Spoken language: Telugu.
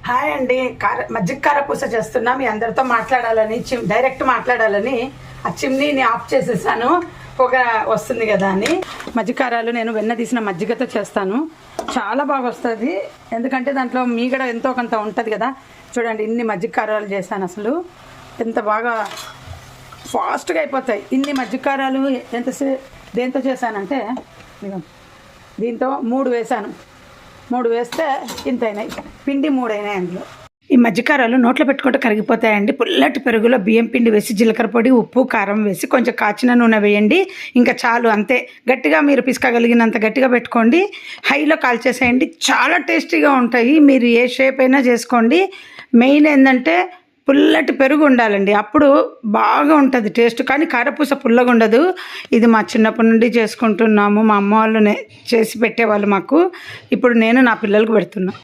హాయ్ అండి. మజ్జిగ కారపూస చేస్తున్నా. మీ అందరితో మాట్లాడాలని డైరెక్ట్ మాట్లాడాలని ఆ చిమ్నీని ఆఫ్ చేసేసాను, పొగ వస్తుంది కదా అని. మజ్జిగ కారాలు నేను వెన్న తీసిన మజ్జిగతో చేస్తాను. చాలా బాగా వస్తుంది, ఎందుకంటే దాంట్లో మీగడ ఎంతో కొంత ఉంటుంది కదా. చూడండి, ఇన్ని మజ్జిగ కారాలు చేశాను. అసలు ఎంత బాగా ఫాస్ట్గా అయిపోతాయి. ఇన్ని మజ్జిగ కారాలు దేంతో చేశానంటే దీంతో 3 వేసాను. 3 వేస్తే ఇంత అయినాయి, పిండి 3 అయినాయి అందులో. ఈ మజ్జికారాలు నోట్లో పెట్టుకుంటే కరిగిపోతాయండి. పుల్లటి పెరుగులో బియ్యం పిండి వేసి, జీలకర్ర పొడి, ఉప్పు, కారం వేసి, కొంచెం కాచిన నూనె వేయండి. ఇంకా చాలు, అంతే. గట్టిగా మీరు పిసకగలిగినంత గట్టిగా పెట్టుకోండి, హైలో కాల్చేసేయండి. చాలా టేస్టీగా ఉంటాయి. మీరు ఏ షేప్ అయినా చేసుకోండి. మెయిన్ ఏంటంటే పుల్లటి పెరుగు ఉండాలండి, అప్పుడు బాగా ఉంటుంది టేస్ట్. కానీ కారపూస పుల్లగా ఉండదు. ఇది మా చిన్నప్పటి నుండి చేసుకుంటున్నాము. మా అమ్మ వాళ్ళు చేసి పెట్టేవాళ్ళు మాకు. ఇప్పుడు నేను నా పిల్లలకు పెడుతున్నా.